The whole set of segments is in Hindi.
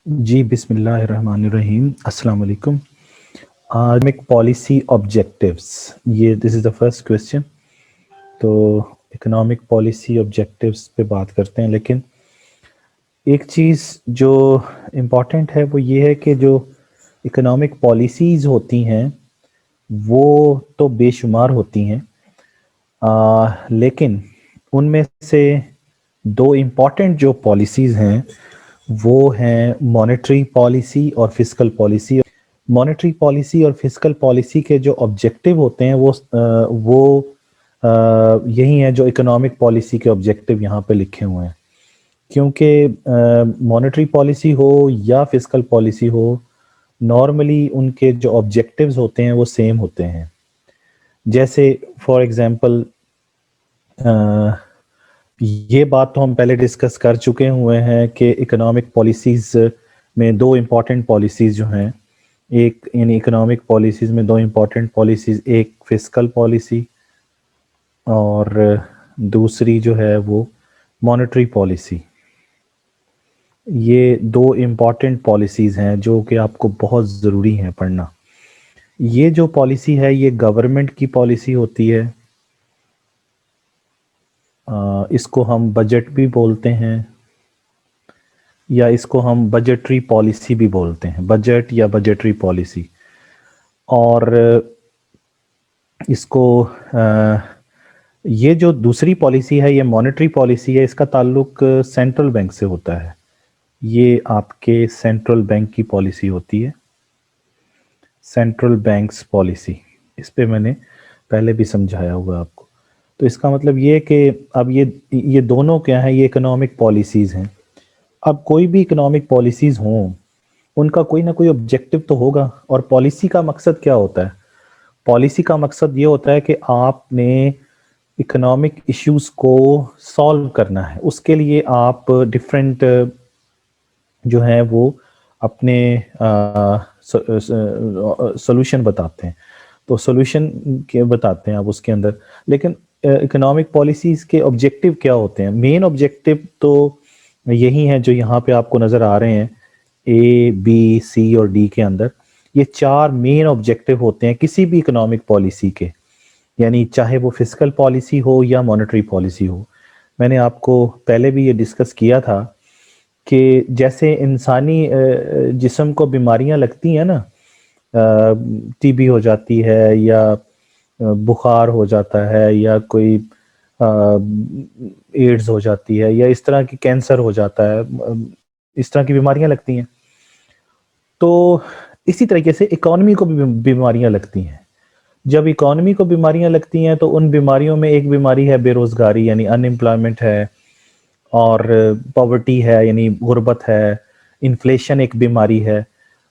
जी, बिस्मिल्लाहिर्रहमानिर्रहीम। अस्सलाम वालेकुम। इकोनॉमिक पॉलिसी ऑब्जेक्टिव्स, ये this is the first question. तो इकोनॉमिक पॉलिसी ऑब्जेक्टिव्स पे बात करते हैं, लेकिन एक चीज़ जो इम्पॉर्टेंट है वो ये है कि जो इकोनॉमिक पॉलिसीज़ होती हैं वो तो बेशुमार होती हैं, लेकिन उनमें से दो इम्पॉर्टेंट जो पॉलिसीज़ हैं वो हैं मॉनेटरी पॉलिसी और फिस्कल पॉलिसी। मॉनेटरी पॉलिसी और फिस्कल पॉलिसी के जो ऑब्जेक्टिव होते हैं वो यही हैं जो इकोनॉमिक पॉलिसी के ऑब्जेक्टिव यहाँ पे लिखे हुए हैं। क्योंकि मॉनेटरी पॉलिसी हो या फिस्कल पॉलिसी हो, नॉर्मली उनके जो ऑब्जेक्टिव्स होते हैं वो सेम होते हैं। जैसे फॉर एग्जांपल, ये बात तो हम पहले डिस्कस कर चुके हुए हैं कि इकोनॉमिक पॉलिसीज़ में दो इम्पॉर्टेंट पॉलिसीज़ जो हैं, एक यानी इकोनॉमिक पॉलिसीज़ में दो इम्पॉर्टेंट पॉलिसीज़, एक फिस्कल पॉलिसी और दूसरी जो है वो मॉनेटरी पॉलिसी। ये दो इम्पॉर्टेंट पॉलिसीज़ हैं जो कि आपको बहुत ज़रूरी हैं पढ़ना। ये जो पॉलिसी है ये गवर्नमेंट की पॉलिसी होती है। इसको हम बजट भी बोलते हैं या इसको हम बजटरी पॉलिसी भी बोलते हैं, बजट या बजटरी पॉलिसी। और इसको ये जो दूसरी पॉलिसी है ये मॉनेटरी पॉलिसी है, इसका ताल्लुक सेंट्रल बैंक से होता है। ये आपके सेंट्रल बैंक की पॉलिसी होती है, सेंट्रल बैंक्स पॉलिसी। इस पे मैंने पहले भी समझाया होगा आपको। तो इसका मतलब ये है कि अब ये दोनों क्या है, ये इकोनॉमिक पॉलिसीज़ हैं। अब कोई भी इकोनॉमिक पॉलिसीज़ हों, उनका कोई ना कोई ऑब्जेक्टिव तो होगा। और पॉलिसी का मकसद क्या होता है? पॉलिसी का मकसद ये होता है कि आपने इकोनॉमिक इश्यूज को सॉल्व करना है। उसके लिए आप डिफरेंट जो है वो अपने सॉल्यूशन बताते हैं। तो सॉल्यूशन के बताते हैं आप उसके अंदर। लेकिन इकोनॉमिक पॉलिसीज के ऑब्जेक्टिव क्या होते हैं? मेन ऑब्जेक्टिव तो यही है जो यहाँ पे आपको नज़र आ रहे हैं, ए बी सी और डी के अंदर। ये चार मेन ऑब्जेक्टिव होते हैं किसी भी इकोनॉमिक पॉलिसी के, यानी चाहे वो फिस्कल पॉलिसी हो या मॉनेटरी पॉलिसी हो। मैंने आपको पहले भी ये डिस्कस किया था कि जैसे इंसानी जिस्म को बीमारियां लगती हैं ना, टीबी हो जाती है या बुखार हो जाता है या कोई एड्स हो जाती है या इस तरह की कैंसर हो जाता है, इस तरह की बीमारियां लगती हैं। तो इसी तरीके से इकोनॉमी को भी बीमारियां लगती हैं। जब इकोनॉमी को बीमारियां लगती हैं तो उन बीमारियों में एक बीमारी है बेरोजगारी, यानी अनएम्प्लॉयमेंट है, और पॉवर्टी है यानी गुर्बत है, इन्फ्लेशन एक बीमारी है,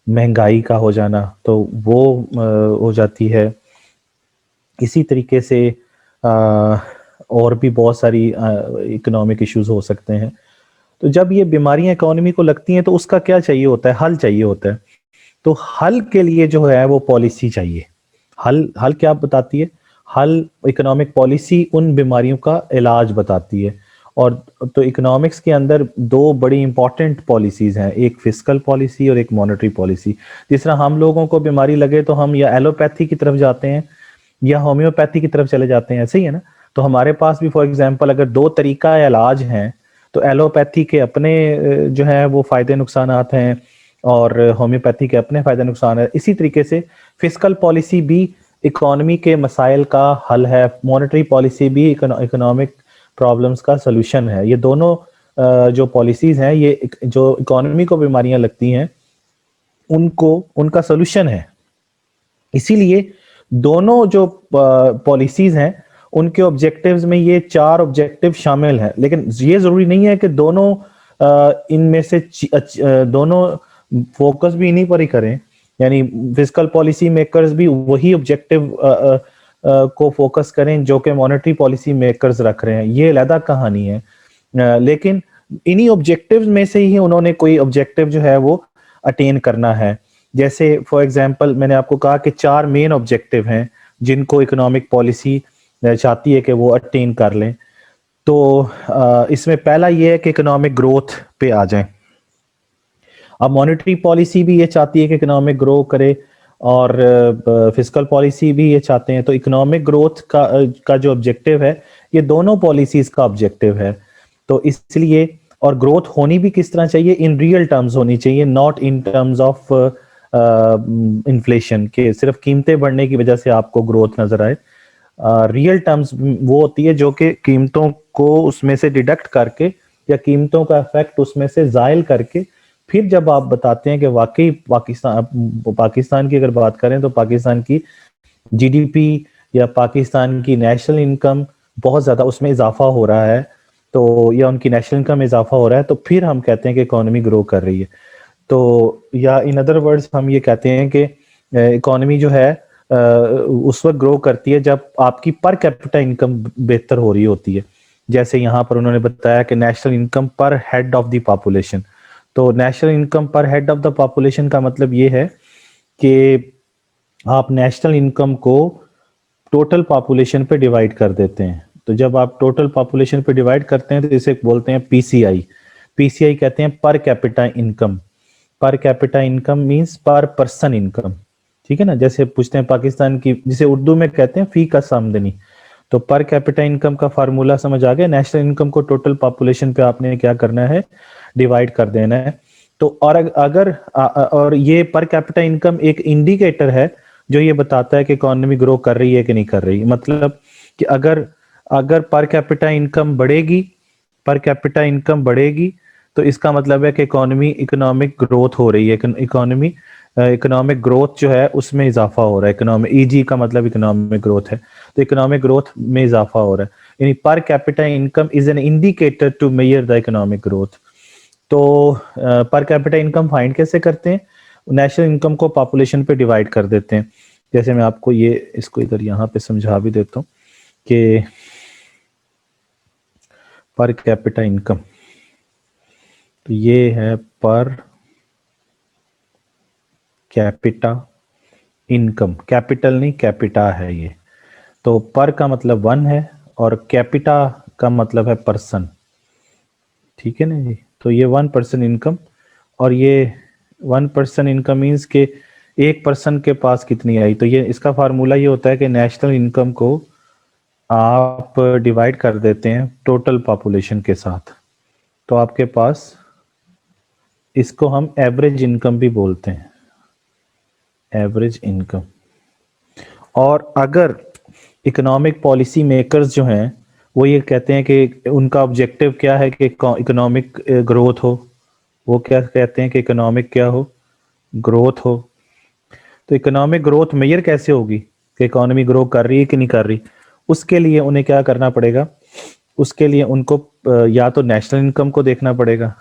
महंगाई का हो जाना, तो वो हो जाती है। इसी तरीके से और भी बहुत सारी इकोनॉमिक इश्यूज हो सकते हैं। तो जब ये बीमारियां इकोनॉमी को लगती हैं तो उसका क्या चाहिए होता है? हल चाहिए होता है। तो हल के लिए जो है वो पॉलिसी चाहिए। हल हल क्या बताती है? हल इकोनॉमिक पॉलिसी उन बीमारियों का इलाज बताती है। और तो इकोनॉमिक्स के अंदर दो बड़ी इंपॉर्टेंट पॉलिसीज हैं, एक फिस्कल पॉलिसी और एक मॉनेटरी पॉलिसी। जिस तरह हम लोगों को बीमारी लगे तो हम या एलोपैथी की तरफ जाते हैं या होम्योपैथी की तरफ चले जाते हैं, ऐसे ही है ना। तो हमारे पास भी फॉर एग्जांपल अगर दो तरीका इलाज हैं तो एलोपैथी के अपने जो है वो फायदे नुकसानात हैं और होम्योपैथी के अपने फायदे नुकसान है। इसी तरीके से फिस्कल पॉलिसी भी इकोनॉमी के मसाइल का हल है, मॉनेटरी पॉलिसी भी इकोनॉमिक प्रॉब्लम्स का सोल्यूशन है। ये दोनों जो पॉलिसीज हैं ये जो इकोनॉमी को बीमारियां लगती हैं उनको उनका सोल्यूशन है। इसीलिए दोनों जो पॉलिसीज हैं उनके ऑब्जेक्टिव्स में ये चार ऑब्जेक्टिव शामिल हैं। लेकिन ये जरूरी नहीं है कि दोनों इनमें से दोनों फोकस भी इन्हीं पर ही करें। यानी फिस्कल पॉलिसी मेकर्स भी वही ऑब्जेक्टिव को फोकस करें जो कि मॉनेटरी पॉलिसी मेकर्स रख रहे हैं, ये अलग कहानी है। लेकिन इन्हीं ऑब्जेक्टिव्स में से ही उन्होंने कोई ऑब्जेक्टिव जो है वो अटेन करना है। जैसे फॉर एग्जांपल मैंने आपको कहा कि चार मेन ऑब्जेक्टिव हैं जिनको इकोनॉमिक पॉलिसी चाहती है कि वो अटेन कर लें। तो इसमें पहला ये है कि इकोनॉमिक ग्रोथ पे आ जाएं। अब मॉनेटरी पॉलिसी भी ये चाहती है कि इकोनॉमिक ग्रो करे, और फिस्कल पॉलिसी भी ये चाहते हैं। तो इकोनॉमिक ग्रोथ का जो ऑब्जेक्टिव है, ये दोनों पॉलिसीज का ऑब्जेक्टिव है। तो इसलिए, और ग्रोथ होनी भी किस तरह चाहिए, इन रियल टर्म्स होनी चाहिए, not in terms of inflation, के सिर्फ कीमतें बढ़ने की वजह से आपको ग्रोथ नजर आए। रियल टर्म्स वो होती है जो कि कीमतों को उसमें से डिडक्ट करके, या कीमतों का इफेक्ट उसमें से जायल करके, फिर जब आप बताते हैं कि वाकई पाकिस्तान की अगर बात करें तो पाकिस्तान की जीडीपी या पाकिस्तान की नेशनल इनकम बहुत ज्यादा उसमें इजाफा हो रहा है, तो या उनकी नेशनल इनकम में इजाफा हो रहा है, तो फिर हम कहते हैं कि इकोनॉमी ग्रो कर रही है। तो या इन अदर वर्ड्स हम ये कहते हैं कि इकोनॉमी जो है उस वक्त ग्रो करती है जब आपकी पर कैपिटा इनकम बेहतर हो रही होती है। जैसे यहाँ पर उन्होंने बताया कि नेशनल इनकम पर हेड ऑफ द पॉपुलेशन। तो नेशनल इनकम पर हेड ऑफ द पॉपुलेशन का मतलब ये है कि आप नेशनल इनकम को टोटल पॉपुलेशन पे डिवाइड कर देते हैं। तो जब आप टोटल पॉपुलेशन पे डिवाइड करते हैं तो इसे बोलते हैं पीसीआई। पीसीआई कहते हैं पर कैपिटा इनकम। पर कैपिटा इनकम मींस पर पर्सन इनकम, ठीक है ना। जैसे पूछते हैं पाकिस्तान की, जिसे उर्दू में कहते हैं फी का आमदनी, तो पर कैपिटा इनकम का फार्मूला समझ आ गया। नेशनल इनकम को टोटल पॉपुलेशन पे आपने क्या करना है, डिवाइड कर देना है। तो और अगर और ये पर कैपिटा इनकम एक इंडिकेटर है जो ये बताता है कि इकोनॉमी ग्रो कर रही है कि नहीं कर रही। मतलब कि अगर अगर पर कैपिटा इनकम बढ़ेगी, पर कैपिटा इनकम बढ़ेगी, तो इसका मतलब है कि इकोनॉमिक ग्रोथ हो रही है। इकोनॉमिक ग्रोथ जो है उसमें इजाफा हो रहा है। इकोनॉमिक ईजी का मतलब इकोनॉमिक ग्रोथ है, तो इकोनॉमिक ग्रोथ में इजाफा हो रहा है। यानी per capita income is an indicator to measure the economic growth. तो पर कैपिटा इनकम फाइंड कैसे करते हैं, नेशनल इनकम को पॉपुलेशन पे डिवाइड कर देते हैं। जैसे मैं आपको ये इसको इधर यहाँ पे समझा भी देता हूँ कि पर कैपिटा इनकम, तो ये है पर कैपिटा इनकम, कैपिटल नहीं कैपिटा है ये। तो पर का मतलब वन है और कैपिटा का मतलब है पर्सन, ठीक है ना जी। तो ये 1% इनकम, और ये 1% इनकम मीन्स के एक पर्सन के पास कितनी आई। तो ये इसका फार्मूला ये होता है कि नेशनल इनकम को आप डिवाइड कर देते हैं टोटल पॉपुलेशन के साथ, तो आपके पास, इसको हम एवरेज इनकम भी बोलते हैं, एवरेज इनकम। और अगर इकोनॉमिक पॉलिसी मेकर्स जो हैं वो ये कहते हैं कि उनका ऑब्जेक्टिव क्या है कि इकोनॉमिक ग्रोथ हो, वो क्या कहते हैं कि इकोनॉमिक क्या हो, ग्रोथ हो। तो इकोनॉमिक ग्रोथ मेजर कैसे होगी कि इकोनॉमी ग्रो कर रही है कि नहीं कर रही। उसके लिए उन्हें क्या करना पड़ेगा, उसके लिए उनको या तो नेशनल इनकम को देखना पड़ेगा,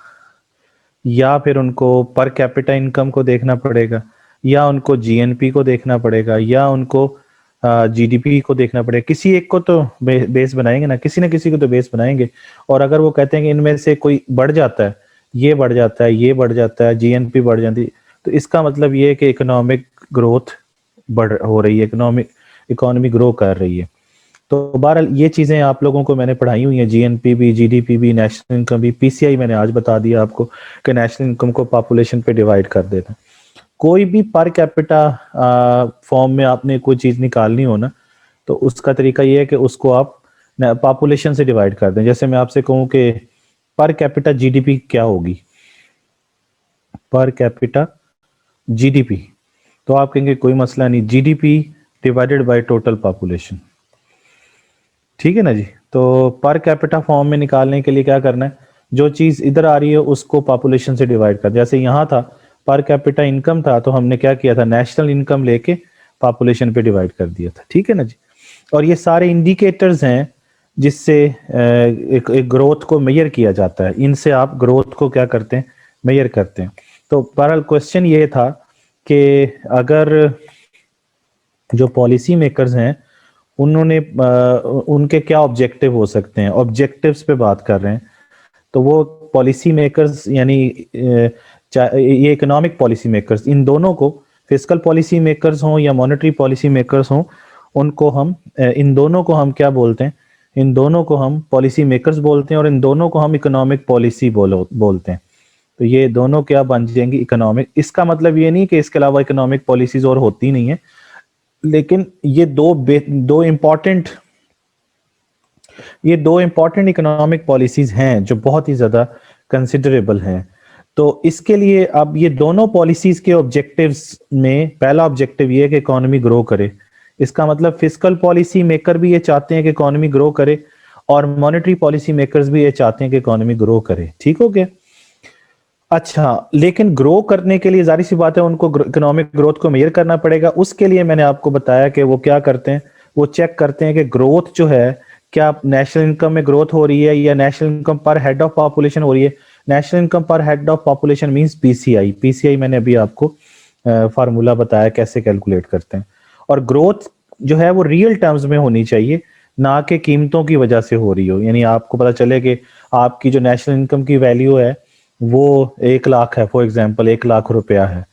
या फिर उनको पर कैपिटा इनकम को देखना पड़ेगा, या उनको जीएनपी को देखना पड़ेगा, या उनको जीडीपी को देखना पड़ेगा। किसी एक को तो बेस बनाएंगे ना, किसी किसी को तो बेस बनाएंगे। और अगर वो कहते हैं कि इनमें से कोई बढ़ जाता है, ये बढ़ जाता है, ये बढ़ जाता है, जीएनपी बढ़ जाती है, तो इसका मतलब ये है कि इकोनॉमिक ग्रोथ बढ़ हो रही है, इकोनॉमी ग्रो कर रही है। तो बहरहाल ये चीजें आप लोगों को मैंने पढ़ाई हुई हैं, जीएनपी भी, जीडीपी भी, नेशनल इनकम भी। पीसीआई मैंने आज बता दिया आपको कि नेशनल इनकम को पॉपुलेशन पे डिवाइड कर देता है। कोई भी पर कैपिटा फॉर्म में आपने कोई चीज निकालनी हो ना, तो उसका तरीका ये है कि उसको आप पॉपुलेशन से डिवाइड कर दें। जैसे मैं आपसे कहूं कि पर कैपिटा जीडीपी क्या होगी, पर कैपिटा जीडीपी, तो आप कहेंगे कोई मसला नहीं, GDP divided by total population, ठीक है ना जी। तो पर कैपिटा फॉर्म में निकालने के लिए क्या करना है, जो चीज इधर आ रही है उसको पॉपुलेशन से डिवाइड कर। जैसे यहाँ था पर कैपिटा इनकम था, तो हमने क्या किया था, नेशनल इनकम लेके पॉपुलेशन पे डिवाइड कर दिया था, ठीक है ना जी। और ये सारे इंडिकेटर्स हैं जिससे एक ग्रोथ को मेजर किया जाता है। इनसे आप ग्रोथ को क्या करते हैं, मेजर करते हैं। तो बहरहाल क्वेश्चन ये था कि अगर जो पॉलिसी मेकर्स हैं उन्होंने उनके क्या ऑब्जेक्टिव हो सकते हैं, ऑब्जेक्टिव्स पे बात कर रहे हैं। तो वो पॉलिसी मेकर्स यानी ये इकोनॉमिक पॉलिसी मेकर्स, इन दोनों को, फिस्कल पॉलिसी मेकर्स हों या मॉनेटरी पॉलिसी मेकर्स हों, उनको हम इन दोनों को हम क्या बोलते हैं, इन दोनों को हम पॉलिसी मेकर्स बोलते हैं, और इन दोनों को हम इकोनॉमिक पॉलिसी बोलते हैं। तो ये दोनों क्या बन जाएंगी, इकोनॉमिक। इसका मतलब ये नहीं कि इसके अलावा इकोनॉमिक पॉलिसीज और होती नहीं है, लेकिन ये दो इंपॉर्टेंट इकोनॉमिक पॉलिसीज हैं जो बहुत ही ज्यादा कंसिडरेबल हैं। तो इसके लिए अब ये दोनों पॉलिसीज के ऑब्जेक्टिव्स में पहला ऑब्जेक्टिव ये है कि इकोनॉमी ग्रो करे। इसका मतलब फिस्कल पॉलिसी मेकर भी ये चाहते हैं कि इकोनॉमी ग्रो करे, और मॉनेटरी पॉलिसी मेकर्स भी ये चाहते हैं कि इकोनॉमी ग्रो करे। ठीक हो गया? अच्छा, लेकिन ग्रो करने के लिए जाहिर सी बात है उनको इकोनॉमिक ग्रोथ को मेजर करना पड़ेगा। उसके लिए मैंने आपको बताया कि वो क्या करते हैं, वो चेक करते हैं कि ग्रोथ जो है क्या नेशनल इनकम में ग्रोथ हो रही है या नेशनल इनकम पर हेड ऑफ पॉपुलेशन हो रही है। नेशनल इनकम पर head of population means PCI. PCI मैंने अभी आपको फार्मूला बताया कैसे कैलकुलेट करते हैं। और ग्रोथ जो है वो रियल टर्म्स में होनी चाहिए, ना कि कीमतों की वजह से हो रही हो। यानी आपको पता चले कि आपकी जो नेशनल इनकम की वैल्यू है वो 1 लाख है, फॉर एग्जाम्पल 1 लाख रुपया है,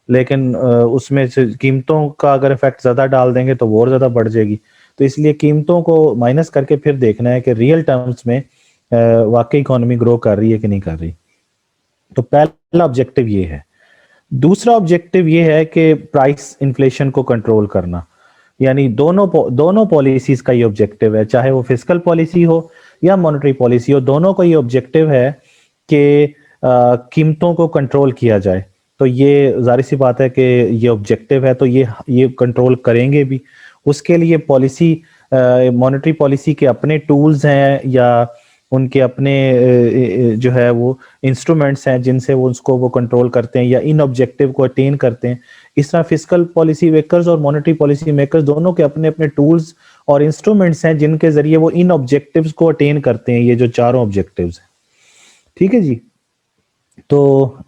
लेकिन उसमें से कीमतों का अगर इफेक्ट ज्यादा डाल देंगे तो वो और ज्यादा बढ़ जाएगी। तो इसलिए कीमतों को माइनस करके फिर देखना है कि रियल टर्म्स में वाकई इकोनॉमी ग्रो कर रही है कि नहीं कर रही। तो पहला ऑब्जेक्टिव ये है। दूसरा ऑब्जेक्टिव ये है कि प्राइस इन्फ्लेशन को कंट्रोल करना। यानी दोनों पॉलिसीज का ये ऑब्जेक्टिव है, चाहे वो फिस्कल पॉलिसी हो या मॉनेटरी पॉलिसी हो, दोनों का ये ऑब्जेक्टिव है कि कीमतों को कंट्रोल किया जाए। तो ये जाहिर सी बात है कि ये ऑब्जेक्टिव है, तो ये कंट्रोल करेंगे भी। उसके लिए पॉलिसी, मॉनेटरी पॉलिसी के अपने टूल्स हैं या उनके अपने जो है वो इंस्ट्रूमेंट्स हैं जिनसे वो उसको वो कंट्रोल करते हैं या इन ऑब्जेक्टिव को अटेन करते हैं। इस तरह फिस्कल पॉलिसी मेकर्स और मॉनेटरी पॉलिसी मेकर्स दोनों के अपने अपने टूल्स और इंस्ट्रूमेंट्स हैं जिनके जरिए वो इन ऑब्जेक्टिव्स को अटेन करते हैं, ये जो चारों ऑब्जेक्टिव्स हैं। ठीक है जी? तो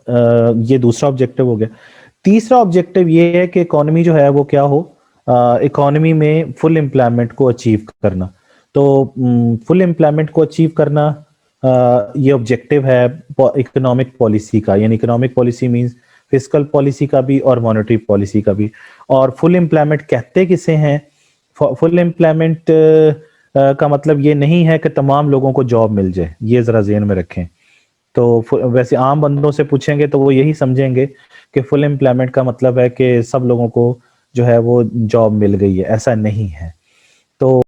ये दूसरा ऑब्जेक्टिव हो गया। तीसरा ऑब्जेक्टिव ये है कि इकोनॉमी जो है वो क्या हो, इकोनॉमी में फुल एम्प्लॉयमेंट को अचीव करना। तो फुल एम्प्लॉयमेंट को अचीव करना ये ऑब्जेक्टिव है इकोनॉमिक पॉलिसी का। यानी economic policy means fiscal policy का भी और मॉनेटरी पॉलिसी का भी। और फुल एम्प्लॉयमेंट कहते किसे हैं? फुल एम्प्लॉयमेंट का मतलब ये नहीं है कि तमाम लोगों को जॉब मिल जाए, ये जरा ज़हन में रखें। तो वैसे आम बंदों से पूछेंगे तो वो यही समझेंगे कि फुल एम्प्लॉयमेंट का मतलब है कि सब लोगों को जो है वो जॉब मिल गई है, ऐसा नहीं है। तो